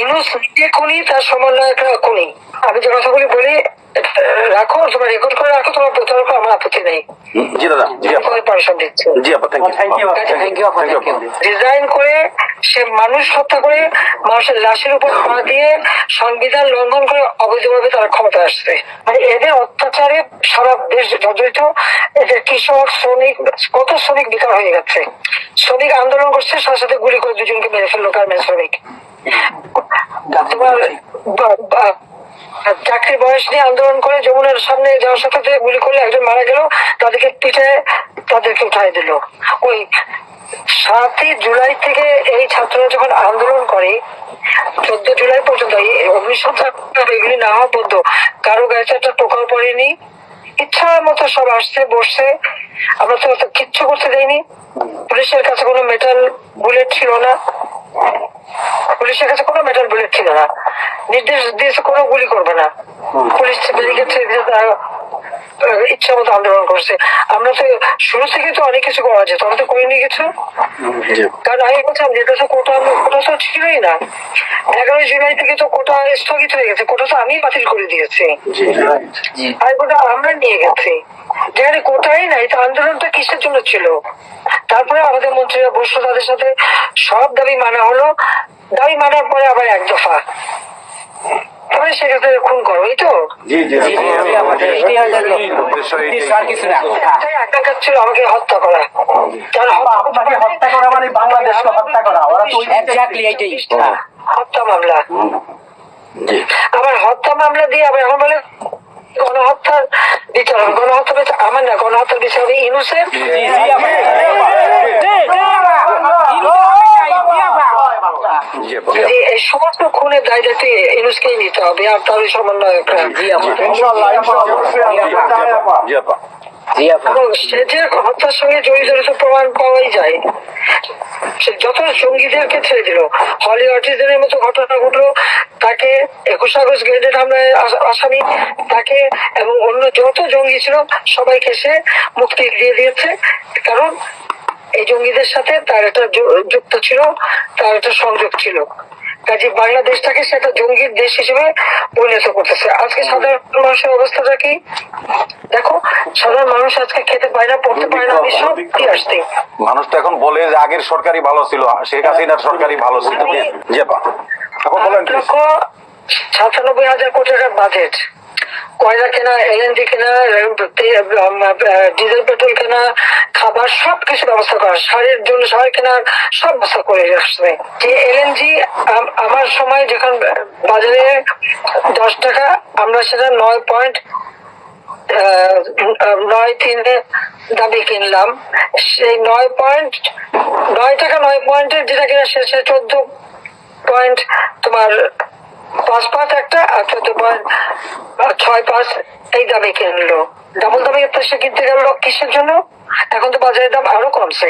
ইউনূস নিজে খুনি, তার সমন্বয়করা খুনি। আমি যে কথাগুলি বলি রাখো, তোমার রেকর্ড করে রাখো, তোমার প্রতারক আমার আপত্তি নেই। জি দাদা, জি আপা, পারমিশন দিচ্ছি। জি আপা, থ্যাংক ইউ। ডিজাইন করে সে মানুষ হত্যা করে মানুষের লাশের উপর পা দিয়ে সংবিধান লঙ্ঘন করে অবৈধভাবে তারা ক্ষমতা আসছে। মানে এদের অত্যাচারে সারা দেশ জর্জরিত। এদের কৃষক, শ্রমিক, কত শ্রমিক বেকার হয়ে গেছে। শ্রমিক আন্দোলন করছে, সাথে সাথে গুলি করে দুজনকে মেরে ফেললো গার্মেন্ট শ্রমিক। তোমার চাকরির বয়স নিয়ে আন্দোলন করে যমুনার সামনে যাওয়ার সাথে গুলি করলে একজন মারা গেল, তাদেরকে পিঠে তাদেরকে উঠাই দিল। ওই 7ই জুলাই থেকে এই ছাত্ররা যখন আন্দোলন করে 14 জুলাই পর্যন্ত অগ্নিসংযোগ এগুলি না হওয়া পর্যন্ত কারো গায়ে একটা টোকাও পড়েনি। ইচ্ছা মতো সব আসছে বসছে, আমরা তো কিচ্ছু করতে দেয়নি। পুলিশের কাছে কোনো মেটাল বুলেট ছিল না, পুলিশের কাছে কোনো মেটাল বুলেট ছিল না। নির্দেশ দিয়েছে কোনো গুলি করবে না। পুলিশ ব্যারিকেড ছেড়ে দিয়ে তারা ইচ্ছা মতো আন্দোলন করছে। আমরা তো শুরু থেকে তো অনেক কিছু করা যেত, আমরা তো করিনি কিছু। কারণ আমি বলছিলাম যেটা তো কোটা তো ছিলই না। 11 জুলাই থেকে তো কোটা স্থগিত হয়ে গেছে, কোটা তো আমি বাতিল করে দিয়েছি, আর কোটা আমরা নিয়ে গেছি। যেখানে কোটাই নাই, তো আন্দোলনটা কিসের জন্য ছিল? তারপরে আমাদের মন্ত্রীরা বসলো, তাদের সাথে সব দাবি মানা হলো। দাবি মানার পরে আবার এক দফা সেক্ষেত্রে খুন করো, এই তো আকাঙ্ক্ষা ছিল আমাকে হত্যা করা। হত্যা করা মানে বাংলাদেশকে হত্যা করা। হত্যা মামলা, আবার হত্যা মামলা দিয়ে আবার এখন বলে গণহত্যার বিচার হবে। গণহত্যা বিচার আমার না, গণহত্যার বিচার হবে ইউনূসের। এই সমস্ত খুনের দায় দায়িত্ব ইউনূসকেই নিতে হবে, আর তার সমন্বয়করা। সে যে হত্যার সঙ্গে জড়িত প্রমাণ পাওয়াই যায়। সে যত জঙ্গিদেরকে ছেড়ে দিল, হলি আর্টিস্টদের মতো ঘটনা ঘটলো, তাকে 21 আগস্ট গ্রেনেড হামলায় আসামি তাকে এবং অন্য যত জঙ্গি ছিল সবাইকে সে মুক্তি দিয়ে দিয়েছে। কারণ এই জঙ্গিদের সাথে তার একটা যুক্ত ছিল, তার একটা সংযোগ ছিল। কাজে বাংলাদেশটাকে সেটা জঙ্গির দেশ হিসেবে পরিণত করতেছে। আজকে সাধারণ মানুষের অবস্থাটা কি দেখো, সাধারণ মানুষ আজকে খেতে পায় না, পড়তে পারে না। আমি সব কি আসতে মানুষ তো এখন বলে যে আগের সরকারি ভালো ছিল, শেখ হাসিনার সরকারি ভালো ছিল। জি আপা, এখন বলেন। 8,97,000 কোটি টাকার বাজেট, কয়লা কেনা, এলএনজি কেনা, ডিজেল পেট্রোল কেনা, খাবার সবকিছু ব্যবস্থা করা, সারের জন্য সার কেনার সব ব্যবস্থা করে আসছে। যে এলএনজি আমার সময় যখন বাজারে 10 টাকা, আমরা সেটা 9.93 দামে কিনলাম। সেই 9 টাকা 9 পয়েন্টের যেটা কিনা সে 14 পয়েন্ট তোমার 5 একটা, আর 14.65 এই দামে কিনলো। ডাবল দামে সে কিনতে গেল কিসের জন্য? এখন তো বাজারের দাম আরো কমছে।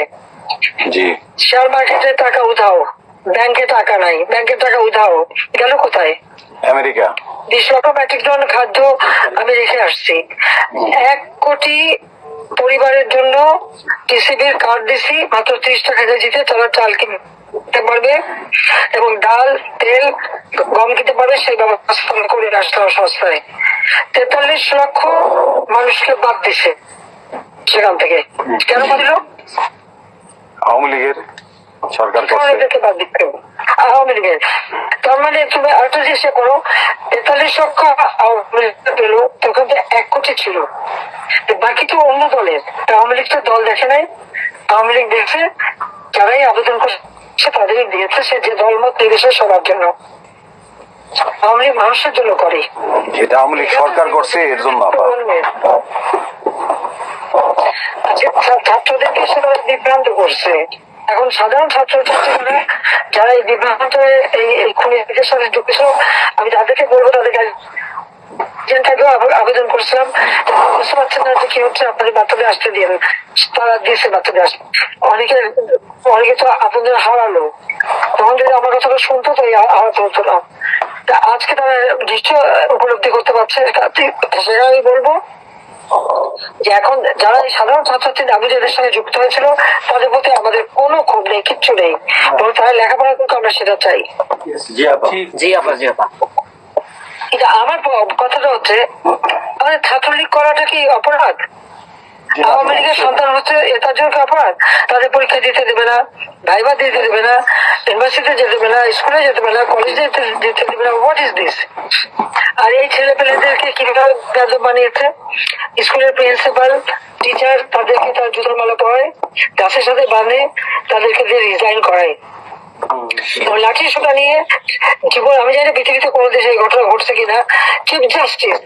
শেয়ার মার্কেটে টাকা উধাও, ব্যাংকে টাকা নাই, ব্যাংকের টাকা উধাও, গেল কোথায়? আমেরিকা। 20 লক্ষ মেট্রিক টন খাদ্য আমি রেখে আসছি। 1 কোটি পরিবারের জন্য টিসিবির কার্ড দিছি, মাত্র 30 টাকা কেজিতে তারা চাল কিনতে পারবে এবং ডাল, তেল, গম কিনতে পারবে। সেই ব্যবস্থা করে আসলাম সস্তায়। 43 লক্ষ মানুষকে বাদ দিছে সেখান থেকে। কেন বাদিল? আওয়ামী লীগের সরকার বাদ দিতে আওয়ামী লীগের। তার মানে তুমি আরেকটা চেষ্টা করো, 43 লক্ষ আওয়ামী লীগ পেল, তখন তো 1 কোটি ছিল, বাকি তো অন্য দলের। আওয়ামী লীগ তো দল দেখে নাই, আওয়ামী লীগ দেখছে যারাই আবেদন করছে তাদেরই দিয়েছে, সে যে দলমত নির্বিশেষে সবার জন্য। আওয়ামী লীগ মানুষের জন্য করে, এটা আওয়ামী লীগ সরকার করছে এর জন্য। ছাত্রদেরকে সেটা বিভ্রান্ত করছে। এখন সাধারণ ছাত্রছাত্রীরা যারা এই বিভ্রান্ত এই খুনের সাথে যুক্ত, আমি তাদেরকে বলবো, তাদেরকে আবেদন করছিলাম, বুঝতে পারছেন না যে কি হচ্ছে, আপনাদের বাচ্চাদের আসতে দিন। তারা দিয়েছে বাচ্চাদের আসতে। অনেকে তো আপনাদের হারালো, তখন যদি আমার কথাটা শুনতো তো হারাতে হতো না। আজকে তারা নিশ্চয় উপলব্ধি করতে পারছে, সেটা আমি বলবো যে এখন যারা এই সাধারণ ছাত্রছাত্রী দাবি যাদের সঙ্গে যুক্ত হয়েছিল তাদের প্রতি আমাদের কোনো ক্ষোভ নেই, কিচ্ছু নেই, এবং তারা লেখাপড়া করতে আমরা সেটা চাই। জি আপা জি আপা, জি আপা। কিন্তু আমার কথাটা হচ্ছে, আমাদের ছাত্রলীগ করাটা কি অপরাধ? আওয়ামী লীগের সন্তান হচ্ছে তার জন্য কি অপরাধ? তাদের পরীক্ষা দিতে দেবে না, ভাইবা দিতে দেবে না, ইউনিভার্সিটিতে যেতে দেবে না, স্কুলে যেতে দেবে না, কলেজে যেতে দেবে না। What is this? আর এই ছেলে পেলেদেরকে কিভাবে গাজব বানিয়েছে? স্কুলের প্রিন্সিপাল, টিচার তাদেরকে তার জুতোর মালা পরায়, গাছের সাথে বাঁধে, তাদেরকে দিয়ে রিজাইন করায়। লাঠি সোটা নিয়ে জীবন, আমি জানি পৃথিবীতে কোনো দেশে এই ঘটনা ঘটছে কিনা। চিফ জাস্টিস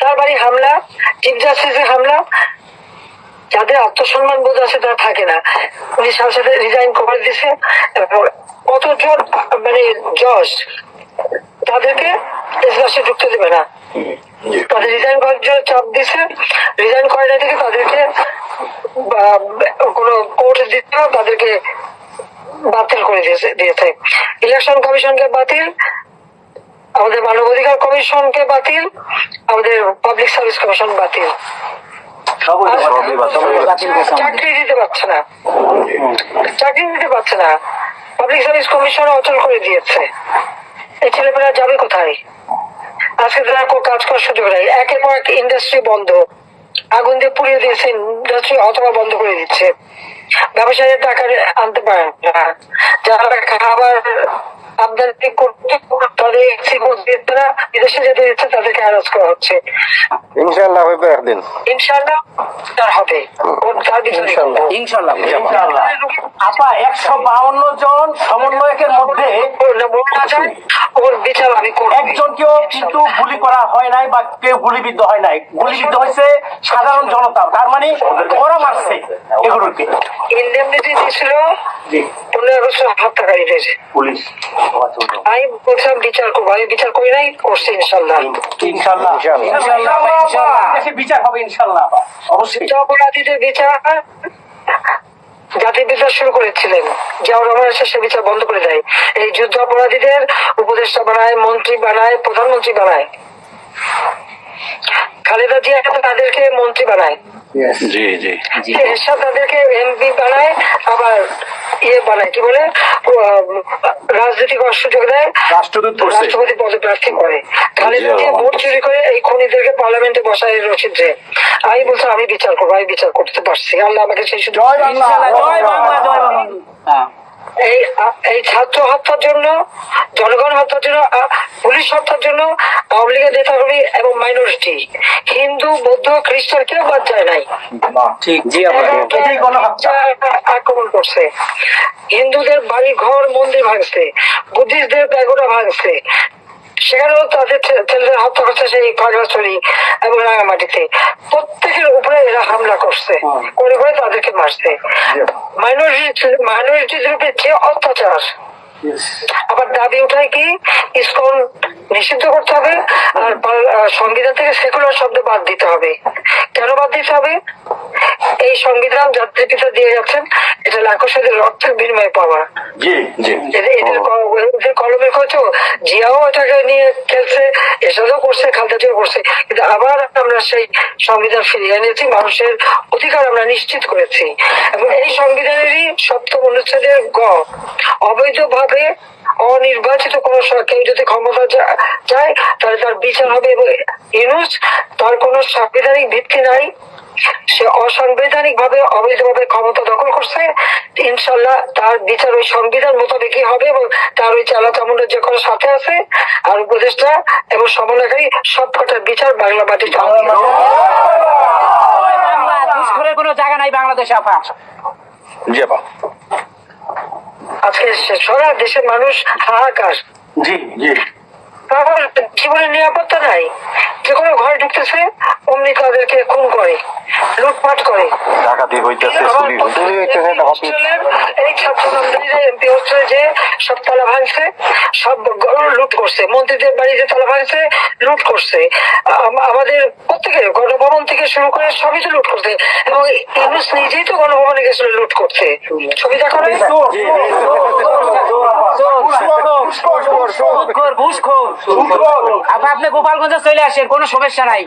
তার বাড়ি হামলা, চিফ জাস্টিসের হামলা। যাদের আত্মসম্মান বোধ আছে তারা থাকে না, উনি সাথে সাথে রিজাইন করে দিছে। কতজন মানে জজ তাদেরকে এজলাসে ঢুকতে দেবে না, তাদের রিজাইন করার জন্য চাপ দিছে। রিজাইন করে না থেকে তাদেরকে কোনো কোর্ট দিতে হবে, তাদেরকে বাতিল করে দিয়েছে। ইলেকশন কমিশনকে বাতিল, আমাদের মানবাধিকার কমিশনকে বাতিল, আমাদের পাবলিক সার্ভিস কমিশন বাতিল। চাকরি দিতে পারছে না, চাকরি দিতে পারছে না। পাবলিক সার্ভিস কমিশন অচল করে দিয়েছে। এই ছেলেমেয়েরা যাবে কোথায়? আজকে তারা কাজ করার সুযোগ নেই। একের পর এক ইন্ডাস্ট্রি বন্ধ, আগুন দিয়ে পুড়িয়ে দিয়েছে ইন্ডাস্ট্রি, অথবা বন্ধ করে দিচ্ছে। ব্যবসায়ীরা টাকা আনতে পারে না, যারা খাবার আমদানি করতে তাদের বিদেশে যেতে দিচ্ছে, তাদেরকে হ্যারাস করা হচ্ছে। ইনশাআল্লাহ হবে একদিন, ইনশাআল্লাহ তার হবে, তার ইনশাল্লাহ। ইনশাআল্লাহ। আপা 152 জন সমন্বয়কের মধ্যে ওর বিচার আমি করব। একজনকেও কিন্তু গুলি করা হয় নাই বা কেউ গুলিবিদ্ধ হয় নাই, গুলিবিদ্ধ হয়েছে সাধারণ জনতা। তার মানে ওরা মারছে এগুলোকে। ইন্ডেমনিটি দিয়েছিল 15 আগস্ট হত্যাকারীদের। পুলিশ আমি বলছিলাম বিচার করবো, আমি বিচার করি নাই, করছি ইনশাল্লাহ। ইনশাআল্লাহ দেশে বিচার হবে ইনশাআল্লাহ। অবশ্যই অপরাধীদের বিচার জাতির বিচার শুরু করেছিলেন, জিয়াউর রহমান এসে সে বিচার বন্ধ করে দেয়। এই যুদ্ধ অপরাধীদের উপদেষ্টা বানায়, মন্ত্রী বানায়, প্রধানমন্ত্রী বানায়। খালেদা জিয়া তাদেরকে মন্ত্রী বানায়, জি জি এরশাদ তাদেরকে এমপি বানায়, আবার বানায় কি বলে রাজনীতি করার সুযোগ দেয়, রাষ্ট্রদূত করছে। রাষ্ট্রপতি পদে প্রার্থী করে। খালেদা জিয়া ভোট চুরি করে এই খুনিদেরকে পার্লামেন্টে বসায় রচিতে। আমি বলছি আমি বিচার করবো, আমি বিচার করতে পারছি, আল্লাহ আমাকে সেই সুযোগ। ইনশাল্লাহ। জয় বাংলা, জয় বাংলা। এই ছাত্র হত্যার জন্য, জনগণ হত্যার জন্য, পুলিশ হত্যার জন্য আওয়ামী লীগের নেতাকর্মী এবং মাইনরিটি, হিন্দু, বৌদ্ধ, খ্রিস্টান কেউ বাদ যায় নাই। ঠিক, জি আপা। আক্রমণ করছে, হিন্দুদের বাড়ি ঘর মন্দির ভাঙছে, বুদ্ধিস্টদের প্যাগোডা ভাঙছে, সেখানেও তাদের ছেলেদের হত্যা করছে সেই খাগড়াছড়ি এবং রাঙামাটিতে। প্রত্যেকের উপরে এরা হামলা করছে, করে করে তাদেরকে মারছে। মাইনরিটিদের উপরে যে অত্যাচার। আবার দাবি উঠায় কি ইসকন নিষিদ্ধ করতে হবে, আর সংবিধান থেকে সেকুলার শব্দ বাদ দিতে হবে। কেন বাদ দিতে হবে? এই সংবিধান জাতির পিতা দিয়ে যাচ্ছেন, এটা লাখো সাথে রক্তের বিনিময়ে পাওয়া। জি জি এদের কলমের কত জিয়াও এটাকে নিয়ে খেলছে, এসবও করছে, খালদা জিয়াও করছে, কিন্তু আবার আমরা সেই সংবিধান ফিরিয়ে এনেছি, মানুষের অধিকার আমরা নিশ্চিত করেছি। এবং এই সংবিধানেরই 7ম অনুচ্ছেদের গ, অবৈধভাবে অনির্বাচিত কোন কেউ যদি ক্ষমতা যায় তাহলে তার বিচার হবে। এবং ইউনূস তার কোন সাংবিধানিক ভিত্তি নাই, সে অসাংবিধানিক ভাবে অবৈধভাবে ক্ষমতা দখল করছে। ইনশাল্লাহ তার বিচার ওই সংবিধান মোতাবেকই হবে, এবং তার ওই চালা চামুন্ডার যে কোনো সাথে আছে আর উপদেষ্টা এবং সমন্বয়কারী সবকটার বিচার বাংলা মাটিতে হবে। ঘুষখোরের কোনো জায়গা নাই বাংলাদেশে আপা। জি আপা আজকে সারা দেশের মানুষ হাহাকার, জি জি জীবনের নিরাপত্তা নাই। যে কোনো ঘরে ঢুকতেছে অমনি তাদেরকে খুন করে, লুটপাট করে। ডাকাতি হইতেছে, চুরি হইতেছে। এই ছাত্র এমপি হোস্টেলে যে সব তালা ভাঙছে, সব লুট লুট করছে, মন্ত্রীদের বাড়িতে তালা ভাঙছে, লুট করছে, আমাদের প্রত্যেকের গণভবন থেকে শুরু করে সবই তো লুট করছে, এবং ইউনূস নিজেই তো গণভবনে গেছিল লুট করতে। ছবি দেখো না? আপনি গোপালগঞ্জে চলে আসেন, কোনো সমস্যা নাই,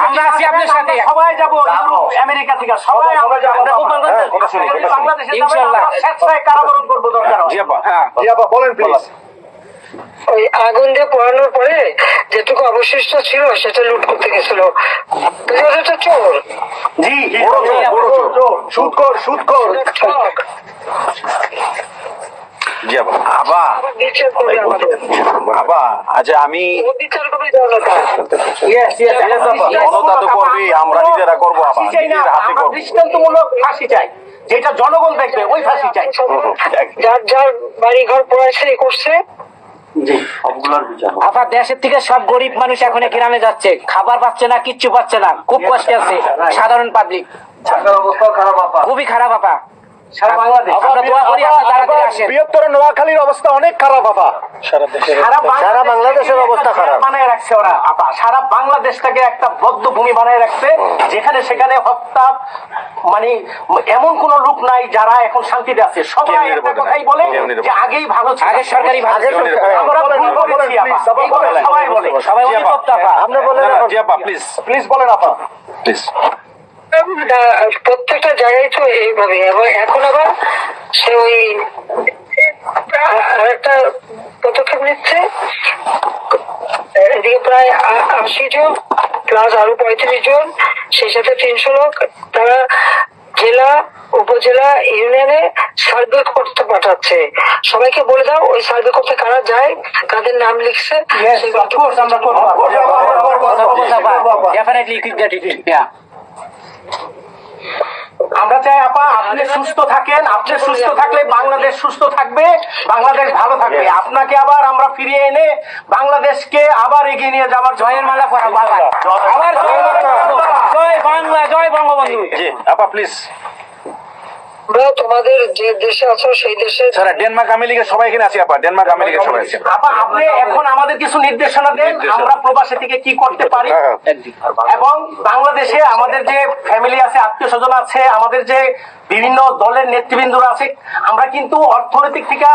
আমরা আছি আপনার সাথে। সবাই যাবো আমেরিকা থেকে, সবাই আমরা যাবো গোপালগঞ্জে। বাংলাদেশে ইনশাআল্লাহ। স্বেচ্ছায় কারাবরণ করবো দরকার হয়। জি আপা, হ্যাঁ, জি আপা বলেন প্লিজ। ওই আগুন দিয়ে পোড়ানোর পরে যেটুকু অবশিষ্ট ছিল সেটা লুট করতে গেছিল। বুঝতে চোর, জি বড় চোর, বড় চোর, সুদখোর। ঠক, জি আপা। আপা, আবার বিচার করবে আমাদের। আপা, আচ্ছা আমি ও বিচার করবে জনতা। জনতা তো করবেই, আমরা নিজেরা করবো আপা, ফাঁসি চাই না, নিজের হাতে আমরা করবো। দৃষ্টান্তমূলক ফাঁসি চাই, যেটা জনগণ দেখবে ওই ফাঁসি চাই। যার যার বাড়ি ঘর পড়াইছে করছে, আপনার দেশের থেকে সব গরিব মানুষ এখন গ্রামে যাচ্ছে, খাবার পাচ্ছে না, কিচ্ছু পাচ্ছে না, খুব কষ্টে আছে সাধারণ পাবলিক, খুবই খারাপ আপা। সারা বাংলাদেশ, আমরা দোয়া করি আপনি তাড়াতাড়ি আসেন। বৃহত্তর নোয়াখালীর অবস্থা অনেক খারাপ আপা। সারা বাংলাদেশের অবস্থা খারাপ বানায় রাখছে ওরা আপা, সারা বাংলাদেশটাকে একটা বদ্ধ ভূমি বানায় রাখছে, যেখানে সেখানে হত্যা, মানে এমন কোন লোক নাই যারা এখন শান্তিতে আছে। সবাই একটা কথাই বলে যে আগেই ভালো ছিল, আগে সরকারি ভালো ছিল। আমরা ভুল করেছি আপা, এই কথা সবাই বলে। সবাই অনুতপ্ত আপা। আপনি বলেন জি আপা, প্লিজ প্লিজ বলেন আপা, প্লিজ। প্রত্যেকটা জায়গায় তো এইভাবে, এবং এখন আবার সে ওই আরেকটা পদক্ষেপ নিচ্ছে। এদিকে প্রায় 80 জন প্লাস আরো 35 জন, সেই সাথে 300 লোক, তারা জেলা, উপজেলা, ইউনিয়নে সার্ভে করতে পাঠাচ্ছে। সবাইকে বলে দাও ওই সার্ভে করতে কারা যায়, কাদের নাম লিখছে, আমরা করবো। Definitely you get it. Yeah. আমরা চাই আপা আপনি সুস্থ থাকেন, আপনি সুস্থ থাকলে বাংলাদেশ সুস্থ থাকবে, বাংলাদেশ ভালো থাকবে। আপনাকে আবার আমরা ফিরিয়ে এনে বাংলাদেশকে আবার এগিয়ে নিয়ে যাওয়ার জয়ের মালা পরাবো আবার। আবার জয় বাংলা, জয় বাংলা, জয় বঙ্গবন্ধু। জি আপা প্লিজ। আমরা তোমাদের যে দেশে আছো সেই দেশে স্যার ডেনমার্ক আমেরিকা সবাই এখানে আছি আপা, ডেনমার্ক আমেরিকা সবাই আছি। আপা আপনি এখন আমাদের কিছু নির্দেশনা দেন, আমরা প্রবাসী থেকে কি করতে পারি, এবং বাংলাদেশে আমাদের যে ফ্যামিলি আছে, আত্মীয় স্বজন আছে, আমাদের যে বিভিন্ন দলের নেতৃবৃন্দরা আছে, আমরা কিন্তু অর্থনৈতিক থেকে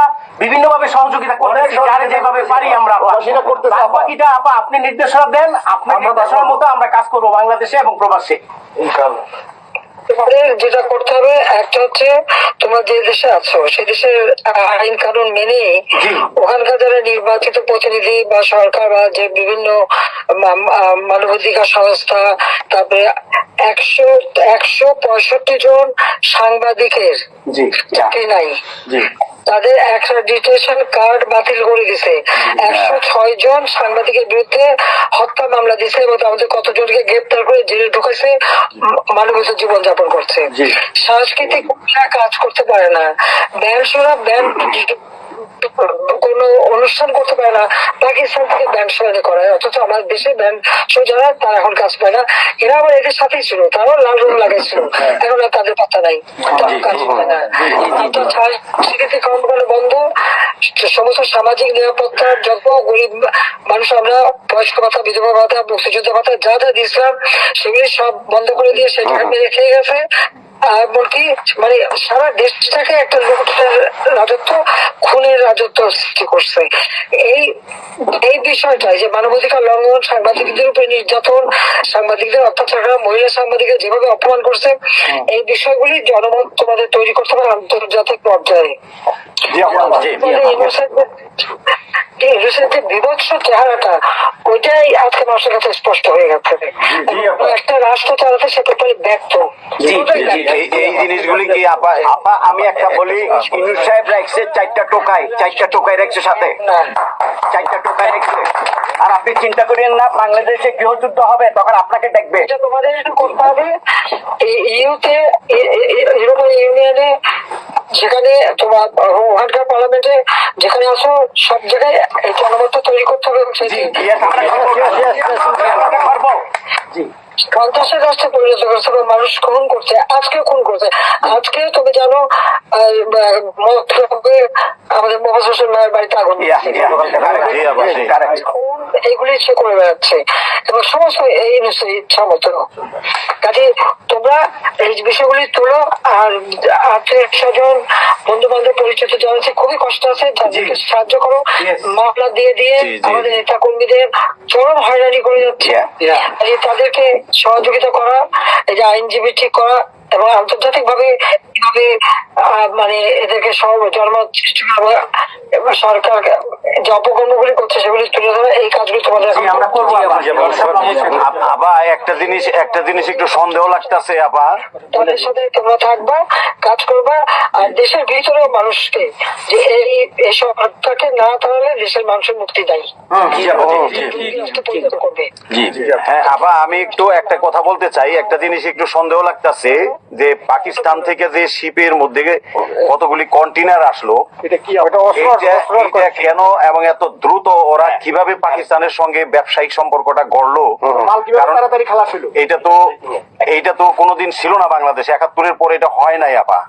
বিভিন্ন ভাবে সহযোগিতা করতেছি, যারে যেভাবে পারি আমরা বাকিটা আপা আপনি নির্দেশনা দেন, আপনার নির্দেশনার মতো আমরা কাজ করবো বাংলাদেশে এবং প্রবাসে। তোমাদের যেটা করতে হবে, একটা হচ্ছে তোমরা যে দেশে আছো সেই দেশের আইন কানুন মেনে ওখানকার যারা নির্বাচিত প্রতিনিধি বা সরকার বা যে বিভিন্ন মানবাধিকার সংস্থা, তারপরে 165 জন সাংবাদিকের চাকরি নাই, তাদের অ্যাক্রেডিটেশন কার্ড বাতিল করে দিছে। 106 জন সাংবাদিকের বিরুদ্ধে হত্যা মামলা দিছে, এবং আমাদের কতজনকে গ্রেপ্তার করে জেলে ঢুকাইছে, মানবিক জীবন যাপন করছে। সাংস্কৃতিক কাজ করতে পারে না, ব্যান্ড শোনা, ব্যান্ড কোন অনুষ্ঠান করতে পারে না, পাকিস্তান থেকে ব্যান্ড শো করায়, অথচ আমার দেশে ব্যান্ড শো যারা তারা এখন কাজ পায় না। এরা আবার এদের সাথেই ছিল, তারাও লাল রং লাগাইছিল, এখন আর তাদের পাতা নাই, কাজ পায় না। স্বীকৃতি কর্মকাণ্ড বন্ধ, সমস্ত সামাজিক নিরাপত্তার যত গরিব মানুষ আমরা বয়স্ক ভাতা, বিধবা ভাতা, মুক্তিযোদ্ধা ভাতা যা যা দিয়েছিলাম সেগুলি সব বন্ধ করে দিয়ে সেটা রেখে গেছে। এমনকি মানে সারা দেশটাকে একটা লোকের রাজত্ব, খুনের রাজত্ব সৃষ্টি করছে। এই বিষয়টা যে মানবাধিকার লঙ্ঘন, সাংবাদিকদের উপরে নির্যাতন, সাংবাদিকদের অত্যাচার করা, মহিলা সাংবাদিকদের যেভাবে অপমান করছে, এই বিষয়গুলি জনমত তোমাদের তৈরি করতে হবে আন্তর্জাতিক পর্যায়ে। বিভৎস চেহারাটা ওইটাই আজকে মানুষের কাছে স্পষ্ট হয়ে গেছে। একটা রাষ্ট্র চালাতে সে টোটালি ব্যর্থ। এই জিনিসগুলি কি আপা, আমি একটা বলি, ইউনূস সাহেব রাখছে 4টা টোকাই রাখছে, সাথে 4টা টোকাই রাখছে। আর আপনি চিন্তা করেন না বাংলাদেশে গৃহযুদ্ধ হবে তখন আপনাকে দেখবে। এটা তোমাদের করতে হবে। ইউরোপিয়ান ইউনিয়নে যেখানে তোমার ওখানকার পার্লামেন্টে যেখানে আসো সব জায়গায় এই জনমত তৈরি করতে হবে। সন্ত্রাসের রাষ্ট্রে পরিণত করছে বা মানুষ খুন করছে, আজকে খুন করছে। আজকে তুমি জানো আমাদের মোহাম্মদ হোসেন ভাইয়ের বাড়িতে আগুন খুন এগুলি সে করে বেড়াচ্ছে এবং সমস্ত এই ইচ্ছা মতো। কাজে তোমরা এই বিষয়গুলি তোলো, আর আত্মীয় স্বজন বন্ধু বান্ধব পরিচিত জানাচ্ছে খুবই কষ্ট আছে, তাদেরকে সাহায্য করো। মামলা দিয়ে দিয়ে আমাদের নেতা কর্মীদের চরম হয়রানি করে যাচ্ছে, তাদেরকে সহযোগিতা করা, এই যে আইনজীবী ঠিক করা এবং আন্তর্জাতিক ভাবে কিভাবে মানে এদেরকে জন্ম সৃষ্টি করা, সরকার যে অপকর্মগুলি করছে সেগুলি তুলে ধরা, এই কাজগুলি তোমাদের আমরা করবো। আবা একটা জিনিস একটু সন্দেহ লাগতেছে আপা, তাদের সাথে তোমরা থাকবা, কাজ করবা, আর দেশের ভিতরেও মানুষকে যে এই সরকারকে না তাহলে দেশের মানুষের মুক্তি দেয় করবে। হ্যাঁ আপা, আমি একটু একটা কথা বলতে চাই। একটা জিনিস একটু সন্দেহ লাগতেছে যে পাকিস্তান থেকে যে শিপের মধ্যে কতগুলি কন্টেনার আসলো, এটা কেন এবং এত দ্রুত ওরা কিভাবে পাকিস্তানের সঙ্গে ব্যবসায়িক সম্পর্কটা গড়লো? এইটা তো কোনোদিন ছিল না বাংলাদেশে, 71-এর পরে এটা হয় নাই আপা।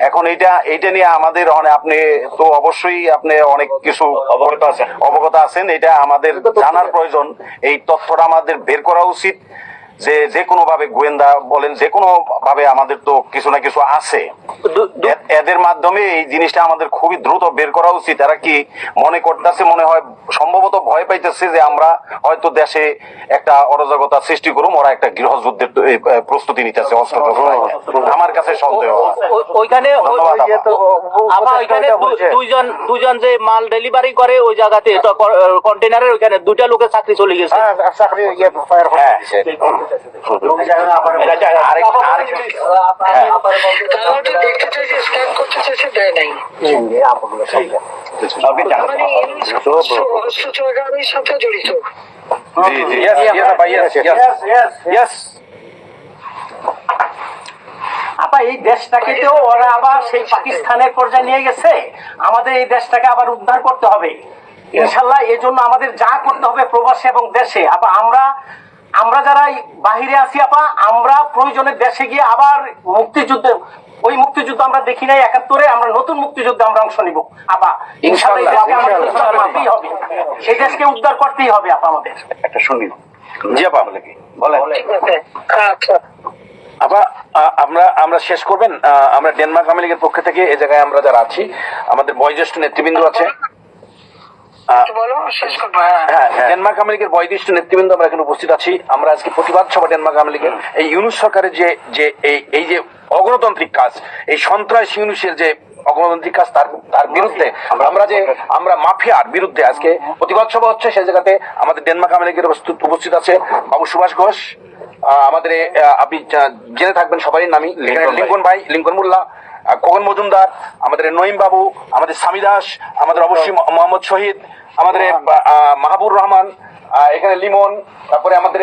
এখন এইটা নিয়ে আমাদের আপনি তো অবশ্যই আপনি অনেক কিছু অবগত আছেন, এটা আমাদের জানার প্রয়োজন। এই তথ্যটা আমাদের বের করা উচিত যে কোনো ভাবে, গোয়েন্দা বলেন, যে কোনো ভাবে আমাদের তো কিছু না কিছু আছে, এদের মাধ্যমে এই জিনিসটা আমাদের খুবই দ্রুত বের করা উচিত। এরা কি মনে করতেছে, মনে হয় সম্ভবত ভয় পাইতেছে যে আমরা হয়তো দেশে একটা অরাজকতা সৃষ্টি করুম, ওরা একটা গৃহযুদ্ধের প্রস্তুতি নিতেছে, অস্ত্র। আমার কাছে সন্দেহ। ওইখানে দুজন যে মাল ডেলিভারি করে ওই জায়গাতে কন্টেনারের ওইখানে 2টা লোকের চাকরি চলে গেছে। দেখতে চাই যে স্ক্যান করতে চাইছে, দেয় নাই। অস্ত্র চোরাকারীর সাথে জড়িত। আপা এই দেশটাকে তো ওরা আবার সেই পাকিস্তানের পর্যায়ে নিয়ে গেছে, আমাদের এই দেশটাকে আবার উদ্ধার করতে হবে ইনশাল্লাহ। এই জন্য আমাদের যা করতে হবে প্রবাসী এবং দেশে, আপা আমরা যারা বাহিরে আছি আপা, আমরা প্রয়োজনে দেশে গিয়ে আবার মুক্তিযুদ্ধে, ওই মুক্তিযুদ্ধ আমরা দেখি নাই 71-এ, আমরা নতুন মুক্তিযুদ্ধে আমরা অংশ নিব আপা ইনশাল্লাহ। এই দেশকে উদ্ধার করতেই হবে আপা আমাদের। একটা শুনি জি আপা, বলেন। আচ্ছা আবার আমরা শেষ করবেন। আমরা ডেনমার্ক আওয়ামী লীগের পক্ষ থেকে এই জায়গায় আমরা যারা আছি, আমাদের বয়োজ্যেষ্ঠ নেতৃবৃন্দ আছে। হ্যাঁ, ডেনমার্ক আওয়ামী লীগের বয়োজ্যেষ্ঠ নেতৃবৃন্দ আমরা এখানে উপস্থিত আছি। আমরা আজকে প্রতিবাদ সভা ডেনমার্ক আওয়ামী লীগের এই ইউনূস সরকারের যে এই যে অগণতান্ত্রিক কাজ, এই সন্ত্রাস ইউনূসের যে অগণতান্ত্রিক কাজ, তার বিরুদ্ধে আমরা মাফিয়ার বিরুদ্ধে আজকে প্রতিবাদ সভা হচ্ছে। সেই জায়গাতে আমাদের ডেনমার্ক আওয়ামী লীগের উপস্থিত আছে বাবু সুভাষ ঘোষ, আমাদের আপনি জেনে থাকবেন সবারই নামই, লিঙ্কন ভাই, লিঙ্কন মোল্লা, খোকন মজুমদার, আমাদের নঈম বাবু, আমাদের স্বামী দাস, আমাদের অবশ্যই মোহাম্মদ শহীদ, আমাদের মাহবুর রহমান, এখানে লিমন, তারপরে আমাদের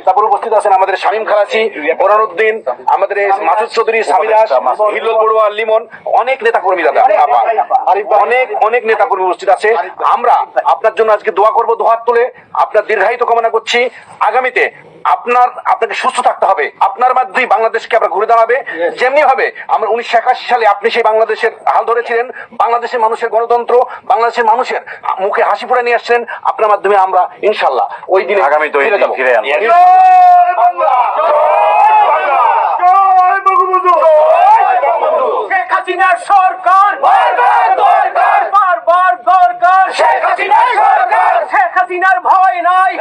তারপরে উপস্থিত আছেন আমাদের শামীম খালাসি, বোরানুদ্দিন, আমাদের মাসুদ চৌধুরী, স্বামী দাস, হিল্লোল বড়ুয়া, লিমন, অনেক নেতা কর্মী দাদা, অনেক নেতা কর্মী উপস্থিত আছে। আমরা আপনার জন্য আজকে দোয়া করবো, দোহাত তুলে আপনার দীর্ঘায়িত কামনা করছি। আগামীতে আপনাকে সুস্থ থাকতে হবে, আপনার মাধ্যমেই বাংলাদেশকে আমরা ঘুরে দাঁড়াবে। যেমনি হবে আমরা 1981 সালে আপনি সেই বাংলাদেশের হাল ধরেছিলেন, বাংলাদেশের মানুষের গণতন্ত্র, বাংলাদেশের মানুষের মুখে হাসি ফুটে নিয়ে আসছেন, আপনার মাধ্যমে আমরা ইনশাল্লাহ ওই দিনে আগামী ফিরে আনবো। শেখ হাসিনার সরকার বারবার দরকার, শেখ হাসিনার সরকার, শেখ হাসিনার ভয় নাই,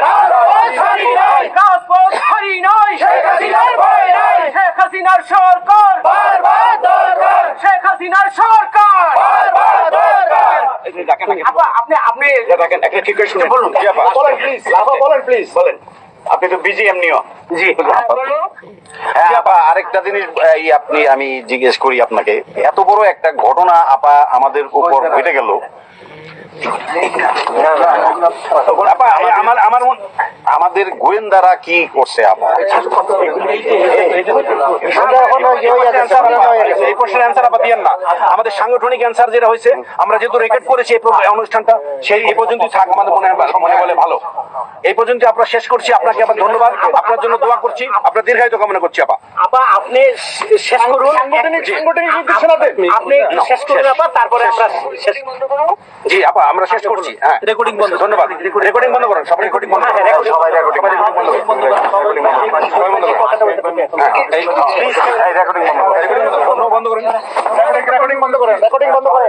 রাজপথ ছাড়ি নাই, শেখ হাসিনার ভয় নাই, শেখ হাসিনার সরকার বারবার দরকার, শেখ হাসিনার সরকার বারবার দরকার। আপনি দেখেন একটা ঠিক করে শুনে বলুন প্লিজ বলেন। আপনি তো বিজি এমনিও। জি হ্যাঁ আপা, আরেকটা জিনিস আমি জিজ্ঞেস করি আপনাকে, এত বড় একটা ঘটনা আপা আমাদের উপর ঘটে গেল, আপা আমাদের গোয়েন্দারা কি করছে আপা? এই প্রশ্নের অ্যান্সার আবার দিয়েন না। আমাদের সাংগঠনিক অ্যান্সার যেটা হয়েছে, আমরা যেহেতু রেকর্ড করেছি এই অনুষ্ঠানটা, সেই এই পর্যন্তই থাক, আমাদের মনে বলে ভালো। এই পর্যন্ত আমরা শেষ করছি। আপনাকে আবার ধন্যবাদ, আপনার জন্য দোয়া করছি, আপনার দীর্ঘায়িত কামনা করছি আপা। আপা আপনি শেষ করুন, আপনি শেষ করুন আপা, তারপরে আমরা শেষ জি আপা, আমরা শেষ করছি। হ্যাঁ, রেকর্ডিং বন্ধ। ধন্যবাদ। রেকর্ডিং বন্ধ করেন, সবাই রেকর্ডিং বন্ধ করেন। সবাই রেকর্ডিং বন্ধ করুন। হ্যাঁ, এই প্লিজ রেকর্ডিং বন্ধ করেন। বন্ধ করেন। রেকর্ডিং বন্ধ করেন। রেকর্ডিং বন্ধ করেন।